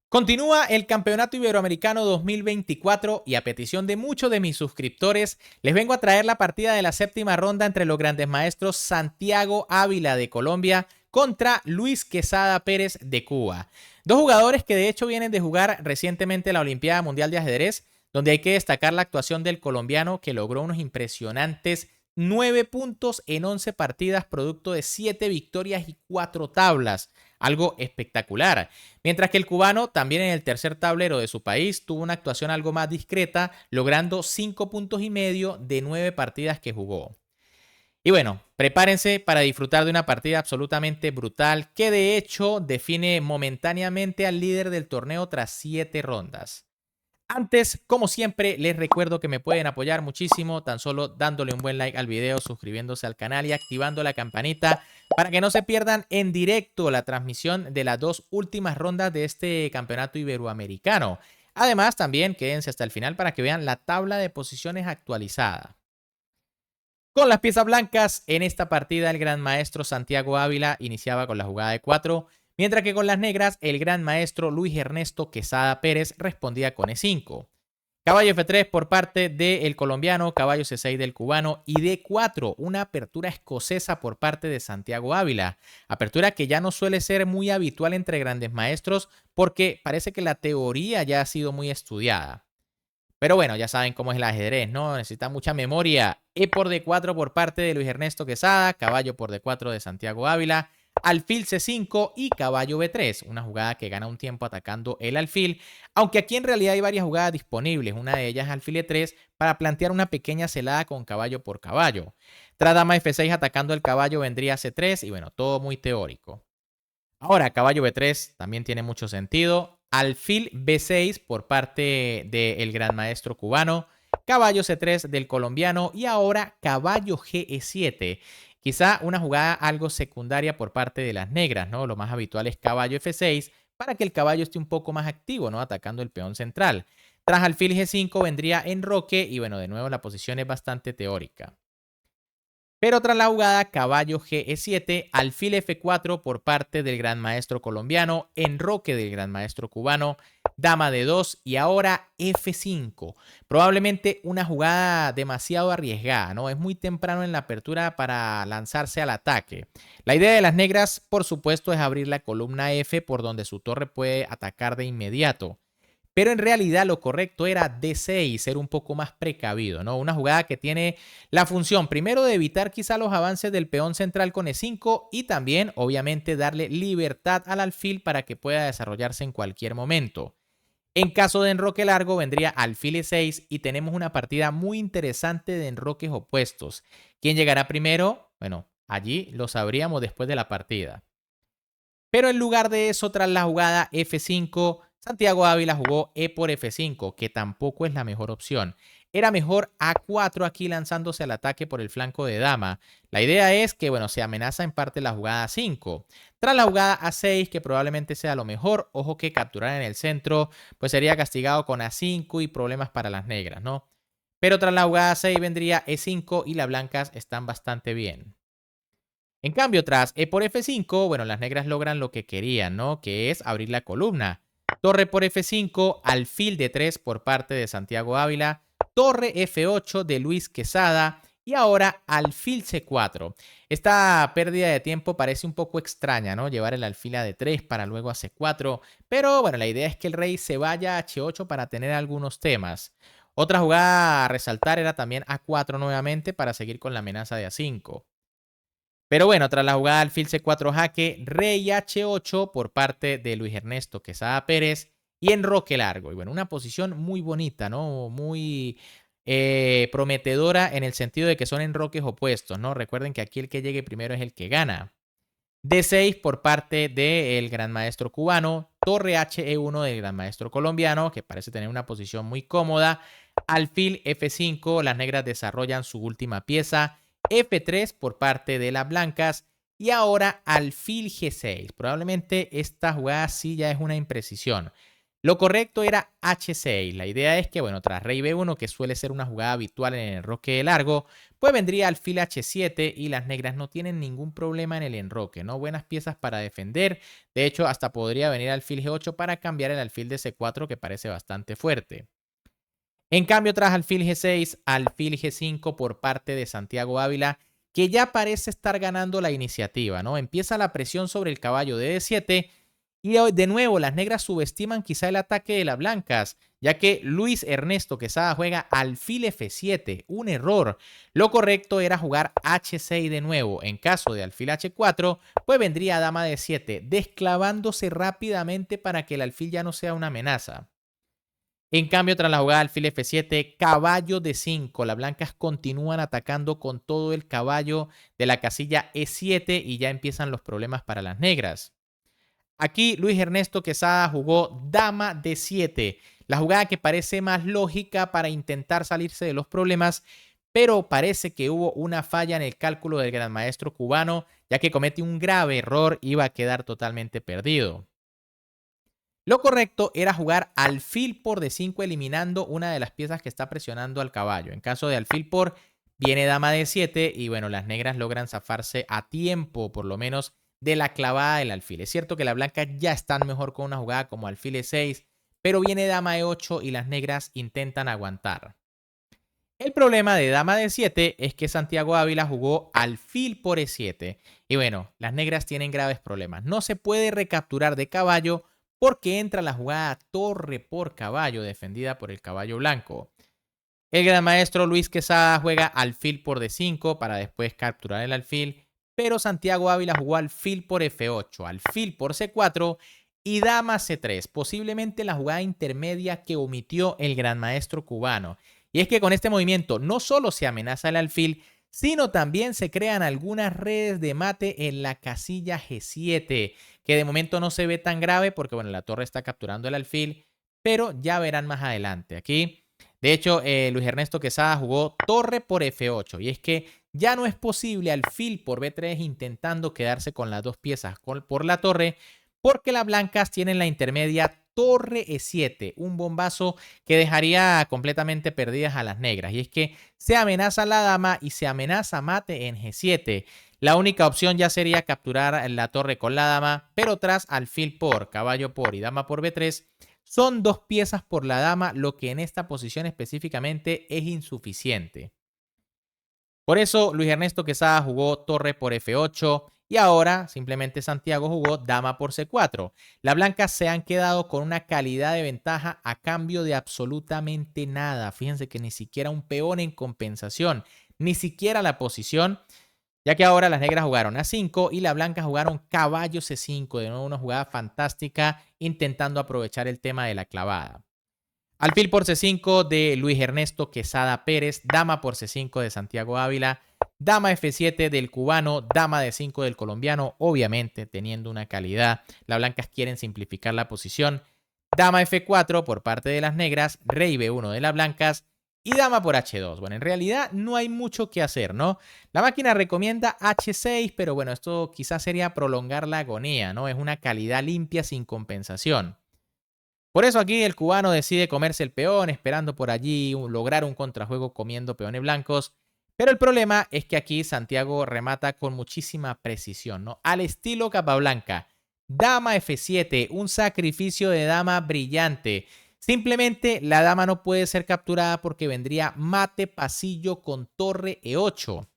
Continúa el Campeonato Iberoamericano 2024 y a petición de muchos de mis suscriptores, les vengo a traer la partida de la séptima ronda entre los grandes maestros Santiago Ávila de Colombia contra Luis Quesada Pérez de Cuba. Dos jugadores que de hecho vienen de jugar recientemente la Olimpiada Mundial de Ajedrez, donde hay que destacar la actuación del colombiano que logró unos impresionantes 9 puntos en 11 partidas, producto de 7 victorias y 4 tablas. Algo espectacular. Mientras que el cubano, también en el tercer tablero de su país, tuvo una actuación algo más discreta, logrando 5 puntos y medio de 9 partidas que jugó. Y bueno, prepárense para disfrutar de una partida absolutamente brutal que de hecho define momentáneamente al líder del torneo tras 7 rondas. Antes, como siempre, les recuerdo que me pueden apoyar muchísimo tan solo dándole un buen like al video, suscribiéndose al canal y activando la campanita para que no se pierdan en directo la transmisión de las dos últimas rondas de este campeonato iberoamericano. Además, también quédense hasta el final para que vean la tabla de posiciones actualizada. Con las piezas blancas, en esta partida el gran maestro Santiago Ávila iniciaba con la jugada de 4, mientras que con las negras el gran maestro Luis Ernesto Quesada Pérez respondía con E5. Caballo F3 por parte del colombiano, caballo C6 del cubano y D4, una apertura escocesa por parte de Santiago Ávila. Apertura que ya no suele ser muy habitual entre grandes maestros porque parece que la teoría ya ha sido muy estudiada. Pero bueno, ya saben cómo es el ajedrez, ¿no? Necesita mucha memoria. E por D4 por parte de Luis Ernesto Quesada, caballo por D4 de Santiago Ávila, alfil C5 y caballo B3, una jugada que gana un tiempo atacando el alfil, aunque aquí en realidad hay varias jugadas disponibles, una de ellas alfil E3 para plantear una pequeña celada con caballo por caballo. Tras dama F6 atacando el caballo vendría C3 y bueno, todo muy teórico. Ahora, caballo B3 también tiene mucho sentido. Alfil B6 por parte del gran maestro cubano. Caballo C3 del colombiano. Y ahora caballo GE7. Quizá una jugada algo secundaria por parte de las negras, ¿no? Lo más habitual es caballo F6 para que el caballo esté un poco más activo, ¿no? Atacando el peón central. Tras alfil G5 vendría enroque y bueno, de nuevo la posición es bastante teórica. Pero tras la jugada caballo Ge7, alfil F4 por parte del gran maestro colombiano, enroque del gran maestro cubano, dama de 2 y ahora F5. Probablemente una jugada demasiado arriesgada, ¿no? Es muy temprano en la apertura para lanzarse al ataque. La idea de las negras, por supuesto, es abrir la columna F por donde su torre puede atacar de inmediato. Pero en realidad lo correcto era D6, ser un poco más precavido, ¿no? Una jugada que tiene la función primero de evitar quizá los avances del peón central con E5 y también obviamente darle libertad al alfil para que pueda desarrollarse en cualquier momento. En caso de enroque largo vendría alfil E6 y tenemos una partida muy interesante de enroques opuestos. ¿Quién llegará primero? Bueno, allí lo sabríamos después de la partida. Pero en lugar de eso, tras la jugada F5, Santiago Ávila jugó E por F5, que tampoco es la mejor opción. Era mejor A4 aquí lanzándose al ataque por el flanco de dama. La idea es que, bueno, se amenaza en parte la jugada A5. Tras la jugada A6, que probablemente sea lo mejor, ojo que capturar en el centro, pues sería castigado con A5 y problemas para las negras, ¿no? Pero tras la jugada A6 vendría E5 y las blancas están bastante bien. En cambio, tras E por F5, bueno, las negras logran lo que querían, ¿no? Que es abrir la columna. Torre por F5, alfil de 3 por parte de Santiago Ávila, torre F8 de Luis Quesada y ahora alfil C4. Esta pérdida de tiempo parece un poco extraña, ¿no? Llevar el alfil a D3 para luego a C4, pero bueno, la idea es que el rey se vaya a H8 para tener algunos temas. Otra jugada a resaltar era también A4 nuevamente para seguir con la amenaza de A5. Pero bueno, tras la jugada alfil C4 jaque, rey H8 por parte de Luis Ernesto Quesada Pérez y enroque largo. Y bueno, una posición muy bonita, ¿no? Muy prometedora en el sentido de que son enroques opuestos, ¿no? Recuerden que aquí el que llegue primero es el que gana. D6 por parte del gran maestro cubano, torre HE1 del gran maestro colombiano, que parece tener una posición muy cómoda. Alfil F5, las negras desarrollan su última pieza. F3 por parte de las blancas. Y ahora alfil G6. Probablemente esta jugada sí ya es una imprecisión. Lo correcto era H6. La idea es que, bueno, tras rey B1, que suele ser una jugada habitual en el enroque largo, pues vendría alfil H7 y las negras no tienen ningún problema en el enroque, ¿no? Buenas piezas para defender. De hecho, hasta podría venir alfil G8 para cambiar el alfil de C4, que parece bastante fuerte. En cambio, tras alfil G6, alfil G5 por parte de Santiago Ávila, que ya parece estar ganando la iniciativa, ¿no? Empieza la presión sobre el caballo de D7 y de nuevo las negras subestiman quizá el ataque de las blancas, ya que Luis Ernesto Quesada juega alfil F7, un error. Lo correcto era jugar H6 de nuevo. En caso de alfil H4, pues vendría dama D7, desclavándose rápidamente para que el alfil ya no sea una amenaza. En cambio, tras la jugada alfil F7, caballo D5, las blancas continúan atacando con todo el caballo de la casilla E7 y ya empiezan los problemas para las negras. Aquí Luis Ernesto Quesada jugó dama D7, la jugada que parece más lógica para intentar salirse de los problemas, pero parece que hubo una falla en el cálculo del gran maestro cubano, ya que comete un grave error y va a quedar totalmente perdido. Lo correcto era jugar alfil por D5 eliminando una de las piezas que está presionando al caballo. En caso de alfil por, viene dama D7 y bueno, las negras logran zafarse a tiempo, por lo menos, de la clavada del alfil. Es cierto que las blancas ya están mejor con una jugada como alfil E6, pero viene dama E8 y las negras intentan aguantar. El problema de dama D7 es que Santiago Ávila jugó alfil por E7. Y bueno, las negras tienen graves problemas. No se puede recapturar de caballo porque entra la jugada torre por caballo defendida por el caballo blanco. El gran maestro Luis Quesada juega alfil por D5 para después capturar el alfil, pero Santiago Ávila jugó alfil por F8, alfil por C4 y dama C3, posiblemente la jugada intermedia que omitió el gran maestro cubano. Y es que con este movimiento no solo se amenaza el alfil, sino también se crean algunas redes de mate en la casilla G7, que de momento no se ve tan grave porque bueno, la torre está capturando el alfil, pero ya verán más adelante. Aquí, de hecho, Luis Ernesto Quesada jugó torre por F8 y es que ya no es posible alfil por B3 intentando quedarse con las dos piezas por la torre, porque las blancas tienen la intermedia torre E7, un bombazo que dejaría completamente perdidas a las negras. Y es que se amenaza la dama y se amenaza mate en G7. La única opción ya sería capturar la torre con la dama, pero tras alfil por, caballo por y dama por B3, son dos piezas por la dama, lo que en esta posición específicamente es insuficiente. Por eso Luis Ernesto Quesada jugó torre por F8 y ahora simplemente Santiago jugó dama por C4. Las blancas se han quedado con una calidad de ventaja a cambio de absolutamente nada. Fíjense que ni siquiera un peón en compensación, ni siquiera la posición, ya que ahora las negras jugaron A5 y las blancas jugaron caballo C5. De nuevo una jugada fantástica intentando aprovechar el tema de la clavada. Alfil por C5 de Luis Ernesto Quesada Pérez, dama por C5 de Santiago Ávila, dama F7 del cubano, dama D5 del colombiano, obviamente teniendo una calidad. Las blancas quieren simplificar la posición. Dama F4 por parte de las negras, rey B1 de las blancas y dama por H2. Bueno, en realidad no hay mucho que hacer, ¿no? La máquina recomienda H6, pero bueno, esto quizás sería prolongar la agonía, ¿no? Es una calidad limpia sin compensación. Por eso aquí el cubano decide comerse el peón, esperando por allí lograr un contrajuego comiendo peones blancos. Pero el problema es que aquí Santiago remata con muchísima precisión, ¿no? Al estilo Capablanca. Dama F7, un sacrificio de dama brillante. Simplemente la dama no puede ser capturada porque vendría mate pasillo con torre E8.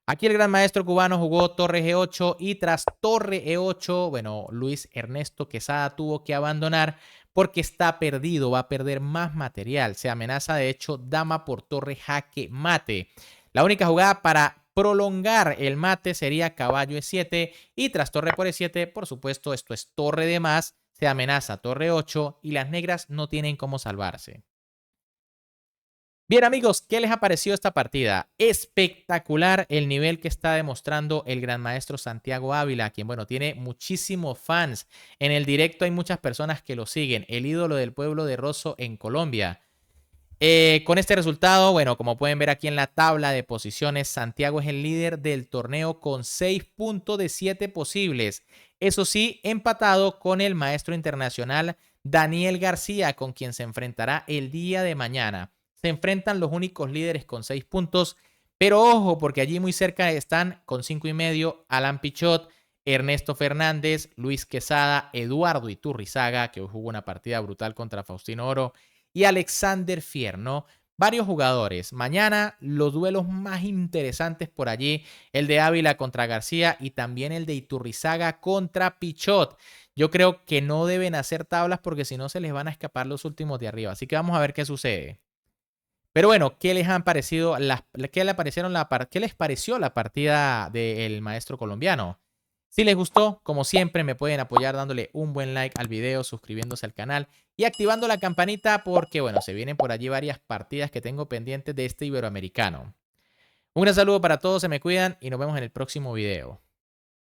Aquí el gran maestro cubano jugó torre G8 y tras torre E8, bueno, Luis Ernesto Quesada tuvo que abandonar porque está perdido, va a perder más material. Se amenaza de hecho dama por torre jaque mate. La única jugada para prolongar el mate sería caballo E7 y tras torre por E7, por supuesto, esto es torre de más, se amenaza torre 8 y las negras no tienen cómo salvarse. Bien amigos, ¿qué les ha parecido esta partida? Espectacular el nivel que está demostrando el gran maestro Santiago Ávila, quien bueno, tiene muchísimos fans. En el directo hay muchas personas que lo siguen, el ídolo del pueblo de Rosso en Colombia. Con este resultado, bueno, como pueden ver aquí en la tabla de posiciones, Santiago es el líder del torneo con 6 puntos de 7 posibles. Eso sí, empatado con el maestro internacional Daniel García, con quien se enfrentará el día de mañana. Se enfrentan los únicos líderes con 6 puntos, pero ojo, porque allí muy cerca están con 5,5 Alan Pichot, Ernesto Fernández, Luis Quesada, Eduardo Iturrizaga, que jugó una partida brutal contra Faustino Oro, y Alexander Fierno. Varios jugadores. Mañana los duelos más interesantes por allí, el de Ávila contra García y también el de Iturrizaga contra Pichot. Yo creo que no deben hacer tablas porque si no se les van a escapar los últimos de arriba. Así que vamos a ver qué sucede. Pero bueno, ¿qué les han parecido qué les pareció la partida del maestro colombiano? Si les gustó, como siempre, me pueden apoyar dándole un buen like al video, suscribiéndose al canal y activando la campanita porque, bueno, se vienen por allí varias partidas que tengo pendientes de este iberoamericano. Un gran saludo para todos, se me cuidan y nos vemos en el próximo video.